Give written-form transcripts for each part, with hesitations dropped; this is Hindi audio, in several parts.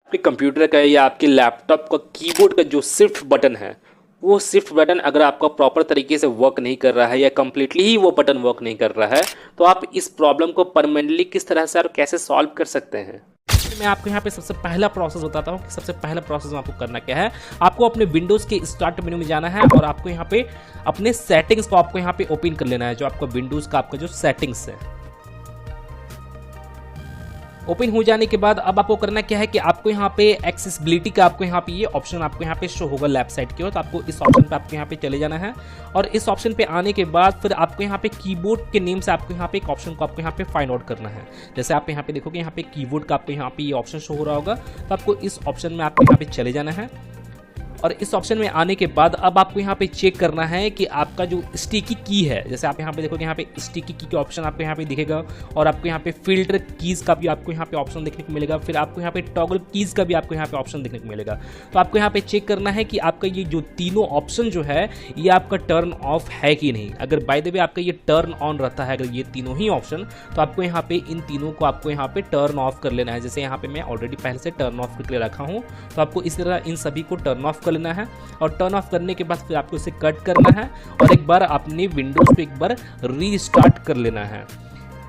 आपके कंप्यूटर का या आपके लैपटॉप का कीबोर्ड का जो शिफ्ट बटन है, वो शिफ्ट बटन अगर आपका प्रॉपर तरीके से वर्क नहीं कर रहा है या कम्प्लीटली ही वो बटन वर्क नहीं कर रहा है, तो आप इस प्रॉब्लम को परमानेंटली किस तरह से और कैसे सॉल्व कर सकते हैं। मैं आपको यहाँ पे सबसे पहला प्रोसेस बताता हूँ कि सबसे पहला प्रोसेस में आपको करना क्या है। आपको अपने विंडोज़ के स्टार्ट मेनू में जाना है और आपको यहाँ पे अपने सेटिंग्स को आपको यहाँ पे ओपन कर लेना है। जो आपका विंडोज़ का आपका जो सेटिंग्स है, ओपन हो जाने के बाद अब आपको करना क्या है कि आपको यहाँ पे एक्सेसिबिलिटी का आपको यहाँ पे ये ऑप्शन आपको यहाँ पे शो होगा लेफ्ट साइड की ओर। तो आपको इस ऑप्शन पे आपको यहाँ पे चले जाना है और इस ऑप्शन पे आने के बाद फिर आपको यहाँ पे कीबोर्ड के नेम से आपको यहाँ पे एक ऑप्शन को आपको यहाँ पे फाइंड आउट करना है। जैसे आप यहाँ पे देखोगे यहाँ पे कीबोर्ड का आपको यहाँ पे ये ऑप्शन शो हो रहा होगा, तो आपको इस ऑप्शन में आपको यहाँ पे चले जाना है। और इस ऑप्शन में आने के बाद अब आपको यहाँ पे चेक करना है कि आपका जो स्टिकी की है, जैसे आप यहाँ पे देखोगे यहाँ पे स्टिकी की का ऑप्शन आपको यहाँ पे दिखेगा और आपको यहाँ पे फिल्टर कीज़ का भी आपको यहाँ पे ऑप्शन देखने को मिलेगा। फिर आपको यहाँ पे टॉगल कीज़ का भी आपको यहाँ पे ऑप्शन देखने को मिलेगा। तो आपको यहाँ पे चेक करना है कि आपका ये जो तीनों ऑप्शन जो है ये आपका टर्न ऑफ है कि नहीं। अगर बाय द वे आपका ये टर्न ऑन रहता है, अगर ये तीनों ही ऑप्शन, तो आपको यहाँ पे इन तीनों को आपको यहाँ पे टर्न ऑफ कर लेना है। जैसे यहाँ पे मैं ऑलरेडी पहले से टर्न ऑफ करके रखा हूँ, तो आपको इस तरह इन सभी को टर्न ऑफ कर लेना है। और टर्न ऑफ करने के बाद फिर आपको इसे कट करना है और एक बार अपने विंडोज पे एक बार रीस्टार्ट कर लेना है।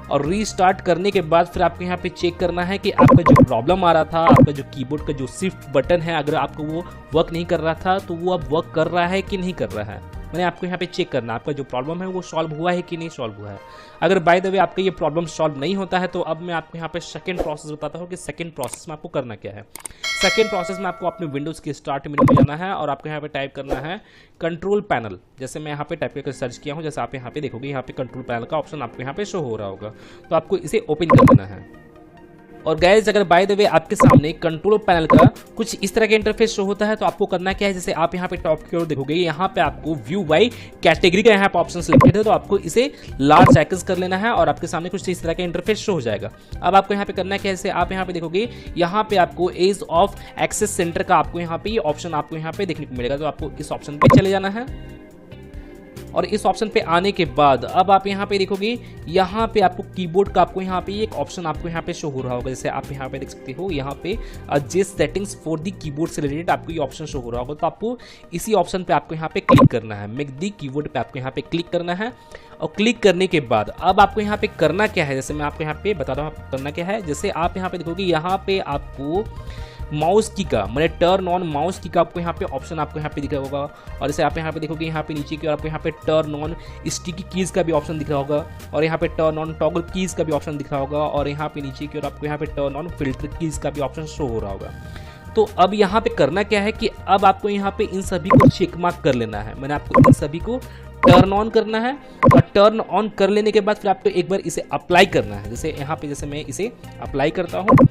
और रीस्टार्ट करने के बाद फिर आपको यहाँ पे चेक करना है कि आपका जो प्रॉब्लम आ रहा था, आपका जो कीबोर्ड का जो शिफ्ट बटन है, अगर आपको वो वर्क नहीं कर रहा था तो वो अब वर्क कर रहा है कि नहीं कर रहा है। मैंने आपको यहाँ पे चेक करना आपका जो प्रॉब्लम है वो सॉल्व हुआ है कि नहीं सॉल्व हुआ है। अगर बाय द वे आपका ये प्रॉब्लम सॉल्व नहीं होता है तो अब मैं आपको यहाँ पे सेकंड प्रोसेस बताता हूँ कि सेकंड प्रोसेस में आपको करना क्या है। सेकंड प्रोसेस में आपको अपने विंडोज़ के स्टार्ट मेनू में जाना है और आपको यहाँ पे टाइप करना है कंट्रोल पैनल। जैसे मैं यहाँ पे टाइप करके सर्च किया हूँ, जैसे आप यहाँ पे देखोगे यहाँ पे कंट्रोल पैनल का ऑप्शन आपको यहाँ पे शो हो रहा होगा, तो आपको इसे ओपन कर लेना है। और गाइस अगर बाय द वे आपके सामने कंट्रोल पैनल का कुछ इस तरह का इंटरफेस शो होता है तो आपको करना क्या है, जैसे आप यहाँ पे टॉप की ओर देखोगे यहाँ पे आपको व्यू बाय कैटेगरी का यहाँ पे ऑप्शन सिलेक्टेड है, तो आपको इसे लार्ज आइकन्स कर लेना है और आपके सामने कुछ इस तरह का इंटरफेस शो हो जाएगा। अब आपको यहाँ पे करना क्या है, जैसे आप यहाँ पे देखोगे यहाँ पे आपको एज ऑफ एक्सेस सेंटर का आपको यहाँ पे ये ऑप्शन आपको यहाँ पे देखने को मिलेगा, तो आपको इस ऑप्शन पे चले जाना है। और इस ऑप्शन पे आने के बाद अब आप यहाँ पे देखोगे यहाँ पे आपको कीबोर्ड का आपको यहाँ पे एक ऑप्शन आपको यहाँ पे शो हो रहा होगा। जैसे आप यहाँ पे देख सकते हो यहाँ पे adjust settings for the keyboard से रिलेटेड आपको ये ऑप्शन शो हो रहा होगा, तो आपको इसी ऑप्शन पे आपको यहाँ पे क्लिक करना है। मेक दी कीबोर्ड पे आपको यहाँ पे क्लिक करना है और क्लिक करने के बाद अब आपको यहाँ पे करना क्या है, जैसे मैं आपको यहाँ पे बता रहा हूँ करना क्या है। जैसे आप यहाँ पे देखोगे यहाँ पे आपको माउस की का मैंने टर्न ऑन माउस की का आपको यहाँ पे ऑप्शन आपको यहाँ पे दिख रहा होगा। और जैसे आप यहाँ पे देखोगे यहाँ पे नीचे की ओर आपको यहाँ पे टर्न ऑन स्टिकी कीज़ का भी ऑप्शन दिख रहा होगा और यहाँ पे टर्न ऑन टॉगल कीज़ का भी ऑप्शन दिख रहा होगा और यहाँ पे नीचे की ओर आपको यहाँ पे टर्न ऑन फिल्टर कीज़ का भी ऑप्शन शो हो रहा होगा। तो अब यहाँ पे करना क्या है कि अब आपको यहाँ पे इन सभी को चेक मार्क कर लेना है। मैंने आपको इन सभी को टर्न ऑन करना है और टर्न ऑन कर लेने के बाद फिर आपको एक बार इसे अप्लाई करना है। जैसे यहाँ पे जैसे मैं इसे अप्लाई करता हूँ,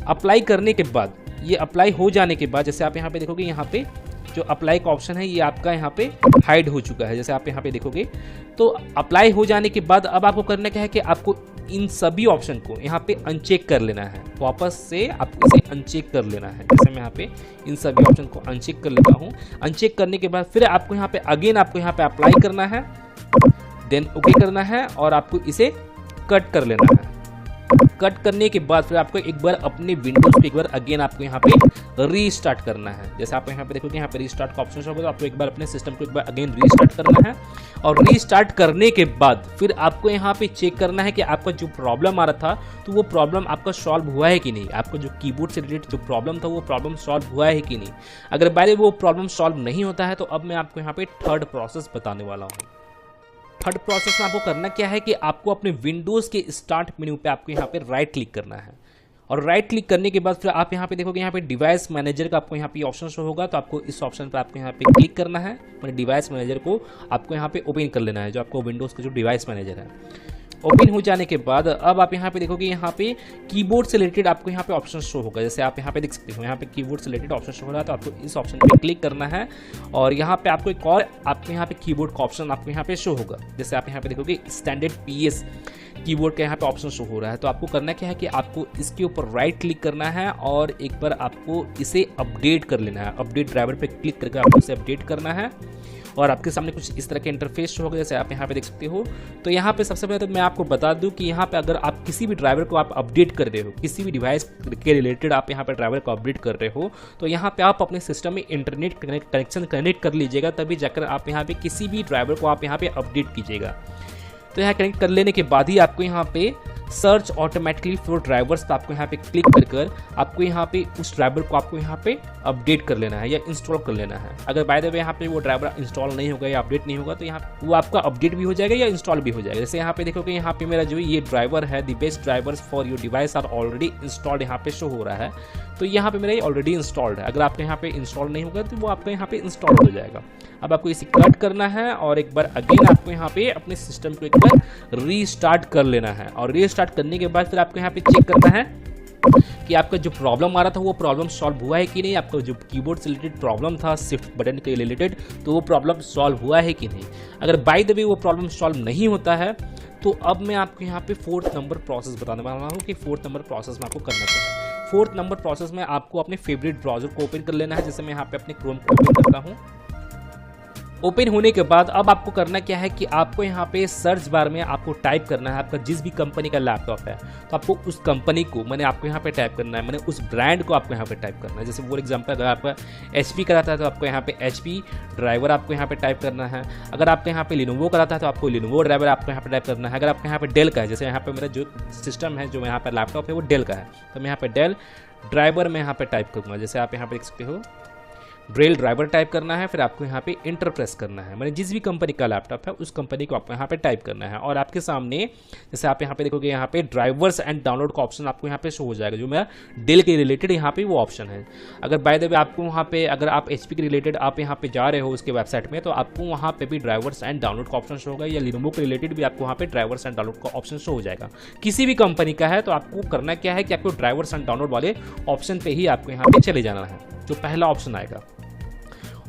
अप्लाई करने के बाद ये अप्लाई हो जाने के बाद जैसे आप यहाँ पे देखोगे यहाँ पे जो अप्लाई का ऑप्शन है ये आपका यहाँ पे हाइड हो चुका है। जैसे आप यहाँ पे देखोगे तो अप्लाई हो जाने के बाद अब आपको करना क्या है कि आपको इन सभी ऑप्शन को यहाँ पे अनचेक कर लेना है। वापस से आपको इसे अनचेक कर लेना है। जैसे मैं यहाँ पे इन सभी ऑप्शन को अनचेक कर लेता हूँ। अनचेक करने के बाद फिर आपको यहाँ पे अगेन आपको यहाँ पे अप्लाई करना है, देन ओके करना है और आपको इसे कट कर लेना है। कट करने के बाद फिर आपको एक बार अपने विंडोज पे एक बार अगेन आपको यहाँ पे रीस्टार्ट करना है। जैसे आप यहाँ पे देखोगे यहाँ पे रीस्टार्ट का ऑप्शन होगा, तो आपको एक बार अपने सिस्टम को एक बार अगेन रीस्टार्ट करना है। और रीस्टार्ट करने के बाद फिर आपको यहाँ पे चेक करना है कि आपका जो प्रॉब्लम आ रहा था तो वो प्रॉब्लम आपका सॉल्व हुआ है कि नहीं। आपका जो कीबोर्ड से रिलेटेड जो प्रॉब्लम था वो प्रॉब्लम सॉल्व हुआ है कि नहीं। अगर बाय वो प्रॉब्लम सॉल्व नहीं होता है तो अब मैं आपको यहाँ पे थर्ड प्रोसेस बताने वाला हूँ। थर्ड प्रोसेस में आपको करना क्या है कि आपको अपने विंडोज़ के स्टार्ट मेन्यू पे आपको यहाँ पे राइट क्लिक करना है। और राइट क्लिक करने के बाद फिर आप यहाँ पे देखोगे यहाँ पे डिवाइस मैनेजर का आपको यहाँ पे ऑप्शन शो होगा, तो आपको इस ऑप्शन पर आपको यहाँ पे क्लिक करना है और डिवाइस मैनेजर को आपको यहाँ पे ओपन कर लेना है। जो आपको विंडोज़ का जो डिवाइस मैनेजर है ओपन हो जाने के बाद अब आप यहाँ पे देखोगे यहाँ पे कीबोर्ड से रिलेटेड आपको यहाँ पे ऑप्शन शो होगा। जैसे आप यहाँ पे देख सकते हो यहाँ पे कीबोर्ड से रिलेटेड ऑप्शन शो हो रहा है, तो आपको इस ऑप्शन पे क्लिक करना है और यहाँ पे आपको एक और आपको यहाँ पे कीबोर्ड का ऑप्शन आपको यहाँ पे शो होगा। जैसे आप यहाँ पे देखोगे स्टैंडर्ड PS कीबोर्ड का यहाँ पे ऑप्शन शो हो रहा है। तो आपको करना क्या है कि आपको इसके ऊपर राइट क्लिक करना है और एक बार आपको इसे अपडेट कर लेना है। अपडेट ड्राइवर पे क्लिक करके आपको इसे अपडेट करना है और आपके सामने कुछ इस तरह के इंटरफेस शो होगा, जैसे आप यहाँ पे देख सकते हो। तो यहाँ पे सबसे पहले तो मैं आपको बता दूं कि यहाँ पे अगर आप किसी भी ड्राइवर को आप अपडेट कर रहे हो, किसी भी डिवाइस के रिलेटेड आप यहाँ पे ड्राइवर को अपडेट कर रहे हो, तो यहाँ पे आप अपने सिस्टम में इंटरनेट कनेक्शन कनेक्ट कर लीजिएगा, तभी जाकर आप यहाँ पे किसी भी ड्राइवर को आप यहाँ पे अपडेट कीजिएगा। तो यहाँ कनेक्ट कर लेने के बाद ही आपको यहाँ पे सर्च ऑटोमेटिकली फॉर ड्राइवर्स, तो आपको यहाँ पे क्लिक कर आपको यहाँ पे उस ड्राइवर को आपको यहाँ पे अपडेट कर लेना है या इंस्टॉल कर लेना है। अगर बाय द वे यहाँ पे वो ड्राइवर इंस्टॉल नहीं होगा या अपडेट नहीं होगा तो यहाँ वो आपका अपडेट भी हो जाएगा या इंस्टॉल भी हो जाएगा। जैसे यहाँ पे देखोगे यहाँ पे मेरा जो ये ड्राइवर है, the best drivers for your device are already installed, यहाँ पे शो हो रहा है। तो यहाँ पे मेरा ये ऑलरेडी इंस्टॉल्ड है। अगर आपके यहाँ पे इंस्टॉल नहीं होगा तो वो आपका यहाँ पे इंस्टॉल हो जाएगा। अब आपको इसे कट करना है और एक बार अगेन आपको यहाँ पे अपने सिस्टम को एक बार रीस्टार्ट कर लेना है और रीस्टार्ट करने के बाद फिर आपको यहाँ पे चेक करना है कि आपका जो प्रॉब्लम आ रहा था वो प्रॉब्लम सॉल्व हुआ है कि नहीं। आपका जो कीबोर्ड से रिलेटेड प्रॉब्लम था शिफ्ट बटन के रिलेटेड, तो वो प्रॉब्लम सॉल्व हुआ है कि नहीं। अगर बाय द वे वो प्रॉब्लम सॉल्व नहीं होता है तो अब मैं आपको यहाँ पे 4th नंबर प्रोसेस बताने वाला हूँ कि 4th नंबर प्रोसेस में आपको करना क्या है। 4th नंबर प्रोसेस में आपको अपने फेवरेट ब्राउजर को ओपन कर लेना है। जैसे मैं यहाँ पे अपने क्रोम को ओपन करता हूँ। ओपन होने के बाद अब आपको करना क्या है कि आपको यहाँ पे सर्च बार में आपको टाइप करना है आपका जिस भी कंपनी का लैपटॉप है, तो आपको उस कंपनी को आपको यहाँ पे टाइप करना है, उस ब्रांड को आपको यहाँ पे टाइप करना है। जैसे फॉर एग्जांपल अगर आपका HP का रहता है तो आपको यहाँ पे HP ड्राइवर आपको यहाँ पे टाइप करना है। अगर आपके यहाँ पे लिनोवो का रहता है तो आपको लिनोवो ड्राइवर आपको यहाँ पे टाइप करना है। अगर आपके यहाँ पे डेल का है, जैसे यहाँ पे मेरा जो सिस्टम है, जो यहाँ पे लैपटॉप है वो डेल का है, तो मैं यहाँ पे डेल ड्राइवर में यहाँ पे टाइप करूँगा। जैसे आप यहाँ पे देख सकते हो ड्रेल ड्राइवर टाइप करना है, फिर आपको यहाँ पे इंटर प्रेस करना है। जिस भी कंपनी का लैपटॉप है उस कंपनी को आपको यहाँ पे टाइप करना है और आपके सामने जैसे आप यहाँ पे देखोगे यहाँ पे ड्राइवर्स एंड डाउनलोड का ऑप्शन आपको यहाँ पे शो हो जाएगा, जो मेरा डेल के रिलेटेड यहाँ पे वो ऑप्शन है। अगर बाय द वे आपको वहाँ पे अगर आप HP के रिलेटेड आप यहाँ पे जा रहे हो उसके वेबसाइट में, तो आपको वहाँ पे भी ड्राइवर्स एंड डाउनलोड का ऑप्शन शो होगा, या लिनोवो के रिलेटेड भी आपको वहाँ पे ड्राइवर्स एंड डाउनलोड का ऑप्शन शो हो जाएगा। किसी भी कंपनी का है तो आपको करना क्या है कि आपको ड्राइवर्स एंड डाउनलोड वाले ऑप्शन पे ही आपको यहाँ पे चले जाना है, जो पहला ऑप्शन आएगा।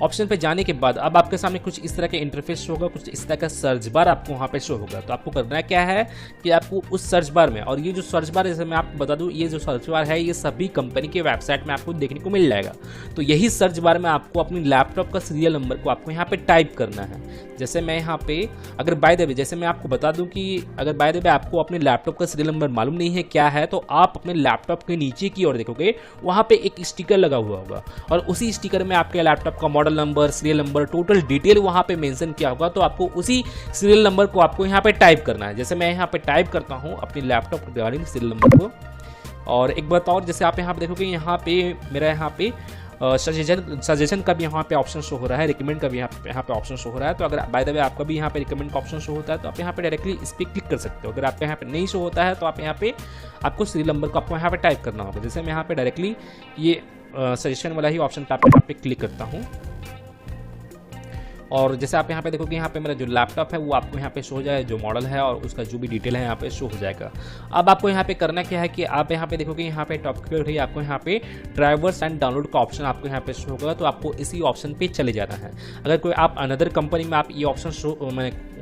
ऑप्शन पे जाने के बाद अब आपके सामने कुछ इस तरह का इंटरफेस होगा, कुछ इस तरह का सर्च बार आपको वहाँ पे शो होगा। तो आपको करना क्या है कि आपको उस सर्च बार में, और ये जो सर्च बार जैसे मैं आपको बता दूं, ये जो सर्च बार है ये सभी कंपनी के वेबसाइट में आपको देखने को मिल जाएगा। तो यही सर्च बार में आपको अपनी लैपटॉप का सीरियल नंबर को आपको यहाँ पे टाइप करना है। जैसे मैं यहाँ पे अगर बाय द वे जैसे मैं आपको बता दूं कि अगर बाय द वे आपको अपने लैपटॉप का सीरियल नंबर मालूम नहीं है क्या है, तो आप अपने लैपटॉप के नीचे की ओर देखोगे वहाँ पे एक स्टिकर लगा हुआ होगा और उसी स्टिकर में आपके लैपटॉप का model number, serial number, total detail वहाँ पे मेंशन किया होगा। तो आपको उसी सीरियल नंबर को आपको यहाँ पे टाइप करना है। जैसे मैं यहाँ पे टाइप करता हूँ अपनी लैपटॉप रिगार्डिंग सीरियल नंबर को, और एक बात और जैसे आप यहाँ पे देखोगे यहाँ पे मेरा यहाँ पे सजेशन का भी यहाँ पे ऑप्शन शो हो रहा है, रिकमेंड का भी यहाँ पे ऑप्शन शो हो रहा है। तो अगर बाय द वे आपका भी यहाँ पे रिकमेंड का ऑप्शन शो होता है तो आप यहाँ पे डायरेक्टली इस पर क्लिक कर सकते हो। अगर आपके यहाँ पे नहीं शो होता है तो आप यहाँ पे आपको सीरियल नंबर को आपको यहाँ पे टाइप करना होगा। जैसे मैं यहाँ पे डायरेक्टली ये सजेशन वाला ही ऑप्शन पे यहाँ पे क्लिक करता हूँ, और जैसे आप यहाँ पे देखोगे यहाँ पे मेरा जो लैपटॉप है वो आपको यहाँ पे शो हो जाएगा, जो मॉडल है और उसका जो भी डिटेल है यहाँ पे शो हो जाएगा। अब आपको यहाँ पे करना क्या है कि आप यहाँ पे देखोगे यहाँ पे टॉप की ओर ही आपको यहाँ पे ड्राइवर्स एंड डाउनलोड का ऑप्शन आपको यहाँ पे शो होगा, तो आपको इसी ऑप्शन पे चले जाना है। अगर कोई आप अनदर कंपनी में आप ये ऑप्शन शो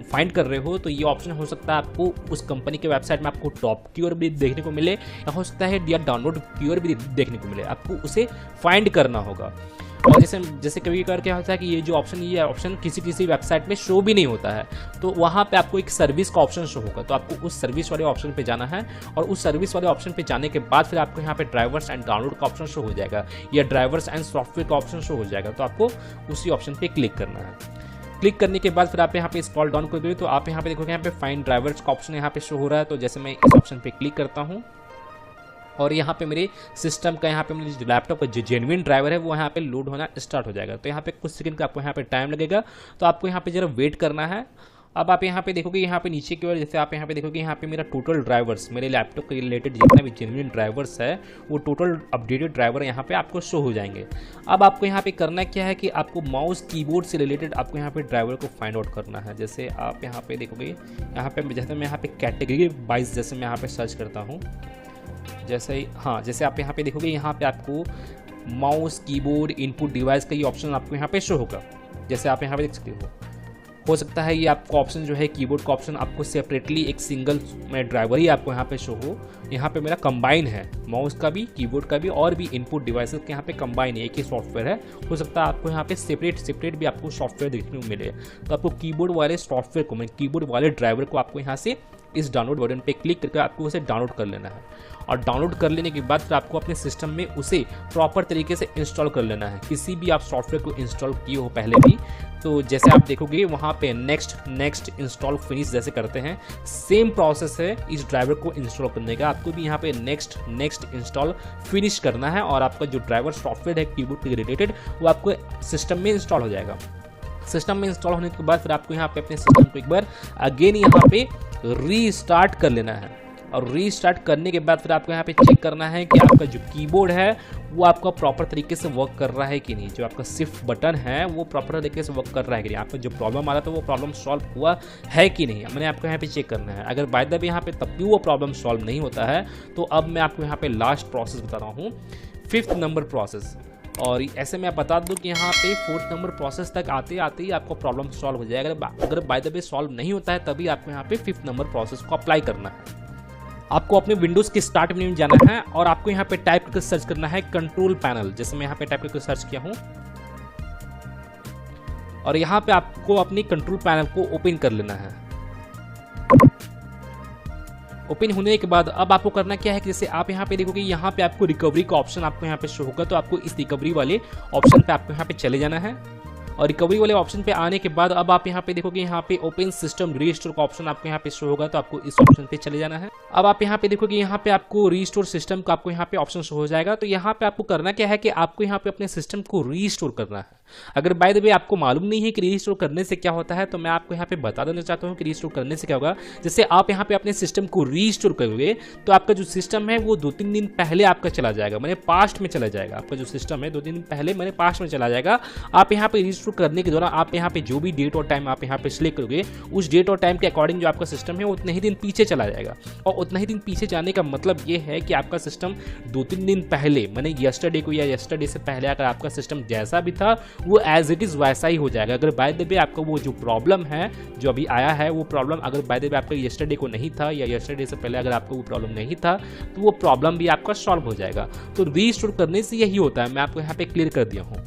फाइंड कर रहे हो तो ये ऑप्शन हो सकता है आपको उस कंपनी के वेबसाइट में आपको टॉप की ओर भी देखने को मिले, या हो सकता है या डाउनलोड की ओर भी देखने को मिले। आपको उसे फाइंड करना होगा। और जैसे कभी कभार क्या होता है कि ये जो ऑप्शन ये ऑप्शन किसी वेबसाइट में शो भी नहीं होता है, तो वहाँ पे आपको एक सर्विस का ऑप्शन शो होगा। तो आपको उस सर्विस वाले ऑप्शन पे जाना है, और उस सर्विस वाले ऑप्शन पे जाने के बाद फिर आपको यहाँ पे ड्राइवर्स एंड डाउनलोड का ऑप्शन शो हो जाएगा, या ड्राइवर्स एंड सॉफ्टवेयर का ऑप्शन शो हो जाएगा। तो आपको उसी ऑप्शन पे क्लिक करना है। क्लिक करने के बाद फिर आप यहाँ पे स्क्रॉल डाउन कर दोगे तो आप यहाँ पे देखोगे यहाँ पे फाइंड ड्राइवर्स का ऑप्शन यहाँ पे शो हो रहा है। तो जैसे मैं इस ऑप्शन पे क्लिक करता हूँ और यहाँ पे मेरे सिस्टम का यहाँ पे मेरे लैपटॉप का जो जेन्युइन ड्राइवर है वो यहाँ पे लोड होना स्टार्ट हो जाएगा। तो यहाँ पे कुछ सेकंड का आपको यहाँ पे टाइम लगेगा, तो आपको यहाँ पे जरा वेट करना है। अब आप यहाँ पे देखोगे यहाँ पे नीचे की ओर जैसे आप यहाँ पे देखोगे यहाँ पे मेरा टोटल ड्राइवर्स, मेरे लैपटॉप के रिलेटेड जितना भी जेन्युइन ड्राइवर्स है वो टोटल अपडेटेड ड्राइवर यहाँ पे आपको शो हो जाएंगे। अब आपको यहाँ पे करना क्या है कि आपको माउस कीबोर्ड से रिलेटेड आपको यहाँ पे ड्राइवर को फाइंड आउट करना है। जैसे आप यहाँ पे देखोगे यहाँ पे जैसे मैं यहाँ पे कैटेगरी वाइज जैसे मैं यहाँ पे सर्च करता हूँ, जैसे जैसे आप यहाँ पे देखोगे यहाँ पे आपको माउस कीबोर्ड इनपुट डिवाइस का ये ऑप्शन आपको यहाँ पे शो होगा। जैसे आप यहाँ पे देख सकते हो हो सकता है ये आपको ऑप्शन जो है कीबोर्ड का ऑप्शन आपको सेपरेटली एक सिंगल में ड्राइवर ही आपको यहाँ पे शो हो। यहाँ पे मेरा कंबाइन है, माउस का भी कीबोर्ड का भी और भी इनपुट डिवाइसेस के यहाँ पे कंबाइन है, एक ही सॉफ्टवेयर है। हो सकता है आपको यहाँ पे सेपरेट भी आपको सॉफ्टवेयर देखने को मिले। तो आपको कीबोर्ड वाले सॉफ्टवेयर को, कीबोर्ड वाले ड्राइवर को आपको यहाँ से इस डाउनलोड बटन पे क्लिक करके आपको उसे डाउनलोड कर लेना है। और डाउनलोड कर लेने के बाद फिर आपको अपने सिस्टम में उसे प्रॉपर तरीके से इंस्टॉल कर लेना है। किसी भी आप सॉफ्टवेयर को इंस्टॉल किए हो पहले भी, तो जैसे आप देखोगे वहाँ पे नेक्स्ट इंस्टॉल फिनिश जैसे करते हैं, सेम प्रोसेस है इस ड्राइवर को इंस्टॉल करने का। आपको भी यहाँ पे नेक्स्ट इंस्टॉल फिनिश करना है और आपका जो ड्राइवर सॉफ्टवेयर है कीबोर्ड के रिलेटेड वो आपको सिस्टम में इंस्टॉल हो जाएगा। सिस्टम में इंस्टॉल होने के बाद फिर आपको यहाँ पे अपने सिस्टम को एक बार अगेन यहाँ पे रीस्टार्ट कर लेना है। और रीस्टार्ट करने के बाद फिर आपको यहाँ पे चेक करना है कि आपका जो कीबोर्ड है वो आपका प्रॉपर तरीके से वर्क कर रहा है कि नहीं, जो आपका शिफ्ट बटन है वो प्रॉपर तरीके से वर्क कर रहा है कि नहीं, आपका जो प्रॉब्लम आ रहा था वो प्रॉब्लम सॉल्व हुआ है कि नहीं, मैंने आपको यहाँ पे चेक करना है। अगर बाय द वे यहाँ पे तब भी वो प्रॉब्लम सॉल्व नहीं होता है तो अब मैं आपको यहाँ पे लास्ट प्रोसेस बता रहा हूँ, 5th नंबर प्रोसेस। और ऐसे मैं बता दूं कि यहाँ पे 4th नंबर प्रोसेस तक आते आते ही आपको प्रॉब्लम सॉल्व हो जाएगा। अगर बाय द वे सॉल्व नहीं होता है तभी आपको यहाँ पे 5th नंबर प्रोसेस को अप्लाई करना है। आपको अपने विंडोज के स्टार्ट मेन्यू में जाना है और आपको यहाँ पे टाइप करके सर्च करना है कंट्रोल पैनल। जैसे मैं यहाँ पे टाइप करके सर्च किया हूँ और यहाँ पे आपको अपनी कंट्रोल पैनल को ओपन कर लेना है। ओपन होने के बाद अब आपको करना क्या है कि जैसे आप यहाँ पे देखोगे यहाँ पे आपको रिकवरी का ऑप्शन आपको यहाँ पे शो होगा, तो आपको इस रिकवरी वाले ऑप्शन पे आपको यहाँ पे चले जाना है। और रिकवरी वाले ऑप्शन पे आने के बाद अब आप यहाँ पे देखोगे यहाँ पे ओपन सिस्टम रीस्टोर का ऑप्शन आपको यहाँ पे शो होगा, तो आपको इस ऑप्शन पे चले जाना है। अब आप यहाँ पे देखोगे यहाँ पे आपको रीस्टोर सिस्टम का आपको यहाँ पे ऑप्शन शो हो जाएगा। तो यहाँ पे आपको करना क्या है कि आपको यहाँ पे अपने सिस्टम को रीस्टोर करना है। अगर बाय द वे आपको मालूम नहीं है कि रीस्टोर करने से क्या होता है तो मैं आपको यहाँ पे बता देना चाहता हूँ कि रीस्टोर करने से क्या होगा। जैसे आप यहाँ पे अपने सिस्टम को रीस्टोर करोगे तो आपका जो सिस्टम है वो 2-3 दिन पहले आपका चला जाएगा, मैंने पास्ट में चला जाएगा। आपका जो सिस्टम है 2 दिन पहले मैंने पास्ट में चला जाएगा। आप यहाँ पे रीस्टोर करने के दौरान आप यहाँ पे जो भी डेट और टाइम आप यहाँ पे सिलेक्ट करोगे उस डेट और टाइम के अकॉर्डिंग जो आपका सिस्टम है उतने ही दिन पीछे चला जाएगा। और उतना ही दिन पीछे जाने का मतलब ये है कि आपका सिस्टम 2-3 दिन पहले, मैंने यस्टरडे को या यस्टरडे से पहले अगर आपका सिस्टम जैसा भी था वो एज इट इज वैसा ही हो जाएगा। अगर बाय द वे आपका वो जो प्रॉब्लम है जो अभी आया है वो प्रॉब्लम अगर बाय द वे आपका यस्टरडे को नहीं था या यस्टरडे से पहले अगर आपको वो प्रॉब्लम नहीं था तो वो प्रॉब्लम भी आपका सॉल्व हो जाएगा। तो रीस्टोर करने से यही होता है, मैं आपको यहाँ पे क्लियर कर दिया हूँ।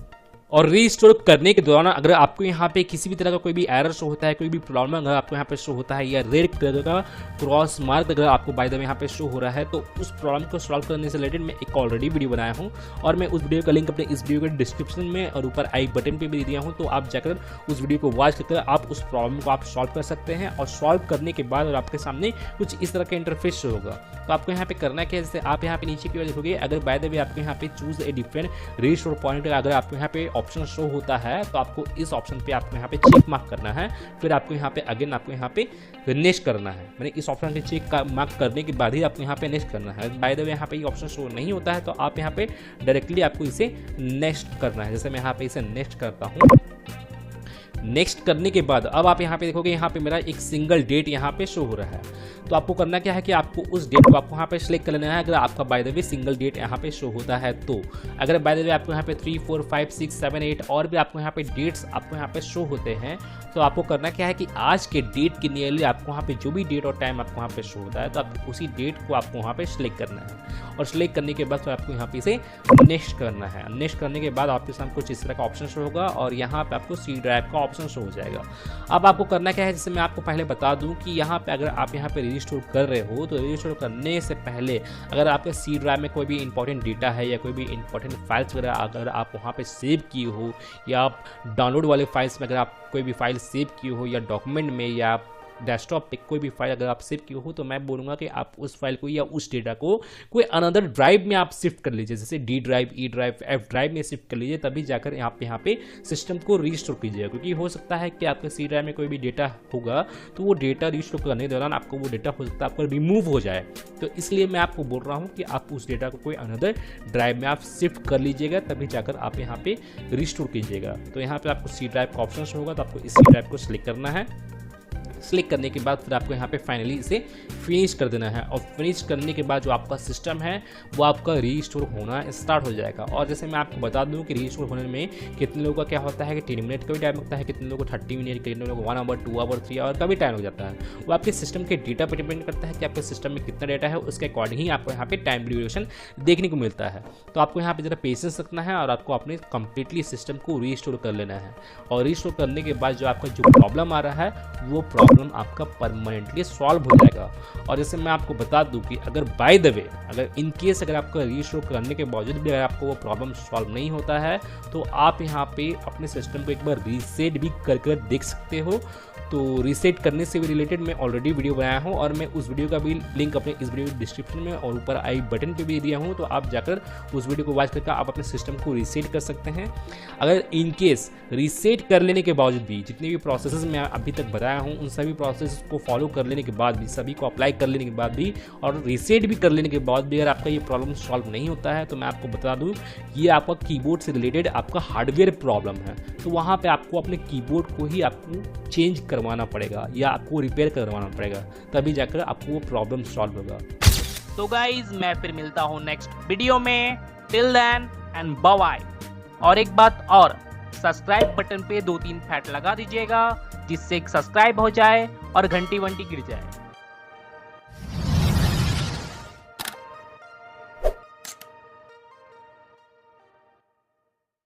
और रीस्टोर करने के दौरान अगर आपको यहाँ पे किसी भी तरह का कोई भी एरर शो होता है, कोई भी प्रॉब्लम अगर आपको यहाँ पे शो होता है या रेड कलर का क्रॉस मार्क अगर आपको बाय द वे यहाँ पे शो हो रहा है तो उस प्रॉब्लम को सॉल्व करने से रिलेटेड मैं एक ऑलरेडी वीडियो बनाया हूँ और मैं उस वीडियो का लिंक अपने इस वीडियो के डिस्क्रिप्शन में और ऊपर आई बटन पे भी दिया हूँ। तो आप जाकर उस वीडियो को वॉच करके आप उस प्रॉब्लम को आप सॉल्व कर सकते हैं। और सॉल्व करने के बाद और आपके सामने कुछ इस तरह का इंटरफेस शो होगा। तो आपको यहाँ पे करना क्या है, जैसे आप यहाँ पे नीचे की ओर देखोगे अगर बाय द वे आपको यहाँ पे choose a different restore point अगर आपको यहाँ पे ऑप्शन शो होता है तो आपको इस ऑप्शन पे आपको यहाँ पे चेक मार्क करना है। फिर आपको यहाँ पे अगेन आपको यहाँ पे नेक्स्ट करना है। मैंने इस ऑप्शन पे चेक मार्क करने के बाद ही आपको यहाँ पे नेक्स्ट करना है। बाय द वे यहाँ पे ये ऑप्शन शो नहीं होता है तो आप यहाँ पे डायरेक्टली आपको इसे नेक्स्ट करना है। जैसे मैं यहाँ पे इसे नेक्स्ट करता हूँ। नेक्स्ट करने के बाद अब आप यहाँ पे देखोगे यहाँ पे मेरा एक सिंगल डेट यहाँ पे शो हो रहा है। तो आपको करना क्या है कि आपको उस डेट को आपको यहाँ पे सिलेक्ट कर लेना है। अगर आपका by the way single date यहाँ पे शो होता है तो अगर बाय द वे आपको यहाँ पे 3, 4, 5, 6, 7, 8 और भी आपको यहाँ पे डेट्स आपको यहाँ पे शो होते हैं तो आपको करना क्या है कि आज के डेट के नियरली आपको वहाँ पे जो भी डेट और टाइम आपको वहाँ पे शो होता है तो आपको उसी डेट को आपको वहाँ पे सिलेक्ट करना है। और सिलेक्ट करने के बाद तो आपको यहाँ पे इसे नेक्स्ट करना है। नेक्स्ट करने के बाद आपके सामने कुछ इस तरह का ऑप्शन शो होगा और यहाँ पे आपको सी ड्राइव का ऑप्शन शो हो जाएगा। अब आपको करना क्या है, जैसे मैं आपको पहले बता दूं कि यहाँ पे अगर आप यहाँ पे रजिस्टर कर रहे हो तो रजिस्टर करने से पहले अगर आपके सी ड्राइव में कोई भी इंपॉर्टेंट डेटा है या कोई भी इंपॉर्टेंट फाइल्स वगैरह अगर आप वहाँ पे सेव किए हो या आप डाउनलोड वाले फाइल्स में अगर आप कोई भी फाइल सेव किए हो या डॉक्यूमेंट में या डेस्कटॉप पे कोई भी फाइल अगर आप सेव किए हो तो मैं बोलूँगा कि आप उस फाइल को या उस डेटा को कोई अनदर ड्राइव में आप शिफ्ट कर लीजिए, जैसे D drive, E drive, F drive में शिफ्ट कर लीजिए, तभी जाकर यहाँ पे सिस्टम को रीस्टोर कीजिएगा। क्योंकि हो सकता है कि आपके सी ड्राइव में कोई भी डेटा होगा तो वो डेटा रीस्टोर करने के दौरान आपको वो डेटा हो सकता है आपको रिमूव हो जाए। तो इसलिए मैं आपको बोल रहा हूँ कि आप उस डेटा को कोई अनदर ड्राइव में आप शिफ्ट कर लीजिएगा, तभी जाकर आप यहाँ पे रीस्टोर कीजिएगा। तो यहाँ पे आपको सी ड्राइव का ऑप्शन होगा तो आपको इस सी ड्राइव को सिलेक्ट करना है। सेलेक्ट करने के बाद फिर आपको यहाँ पे फाइनली इसे फिनिश कर देना है। और फिनिश करने के बाद जो आपका सिस्टम है वो आपका रीस्टोर होना स्टार्ट हो जाएगा। और जैसे मैं आपको बता दूं कि रीस्टोर होने में कितने लोगों का क्या होता है कि 3 मिनट का भी टाइम लगता है, कितने लोगों को 30 मिनट, कितने लोगों को 1 आवर, 2 आवर, 3 आवर का भी टाइम लग जाता है। वो आपके सिस्टम के डेटा पर डिपेंड करता है कि आपके सिस्टम में कितना डेटा है, उसके अकॉर्डिंग ही आपको यहाँ पे टाइम ड्यूरेशन देखने को मिलता है। तो आपको यहाँ पे जरा पेशेंस रखना है और आपको अपने कंप्लीटली सिस्टम को रीस्टोर कर लेना है। और रीस्टोर करने के बाद जो आपका जो प्रॉब्लम आ रहा है वो प्रॉब्लम आपका परमानेंटली सॉल्व हो जाएगा। और जैसे मैं आपको बता दूं कि अगर बाय द वे अगर इन केस अगर आपका रीस्टोर करने के बावजूद भी अगर आपको वो प्रॉब्लम सॉल्व नहीं होता है तो आप यहाँ पे अपने सिस्टम को एक बार रीसेट भी कर देख सकते हो। तो रीसेट करने से भी रिलेटेड मैं ऑलरेडी वीडियो बनाया हूँ और मैं उस वीडियो का भी लिंक अपने इस वीडियो डिस्क्रिप्शन में और ऊपर आई बटन पे भी दिया हूँ। तो आप जाकर उस वीडियो को वॉच करके आप अपने सिस्टम को रीसेट कर सकते हैं। अगर इन केस रीसेट कर लेने के बावजूद भी जितने भी प्रोसेसेस मैं अभी तक बताया हूँ उन सभी प्रोसेस को फॉलो कर लेने के बाद भी, सभी को अप्लाई कर लेने के बाद भी और रीसेट भी कर लेने के बाद भी अगर आपका ये प्रॉब्लम सॉल्व नहीं होता है तो मैं आपको बता दूँ ये आपका कीबोर्ड से रिलेटेड आपका हार्डवेयर प्रॉब्लम है। तो वहाँ पर आपको अपने कीबोर्ड को ही आपको चेंज करवाना पड़ेगा या आपको रिपेयर करवाना पड़ेगा, तभी जाकर आपको वो प्रॉब्लम सॉल्व होगा। तो गाइज मैं फिर मिलता हूँ नेक्स्ट वीडियो में। Till then and bye bye. और एक बात और, सब्सक्राइब बटन पे 2-3 फैट लगा दीजिएगा जिससे सब्सक्राइब हो जाए और घंटी वंटी गिर जाए।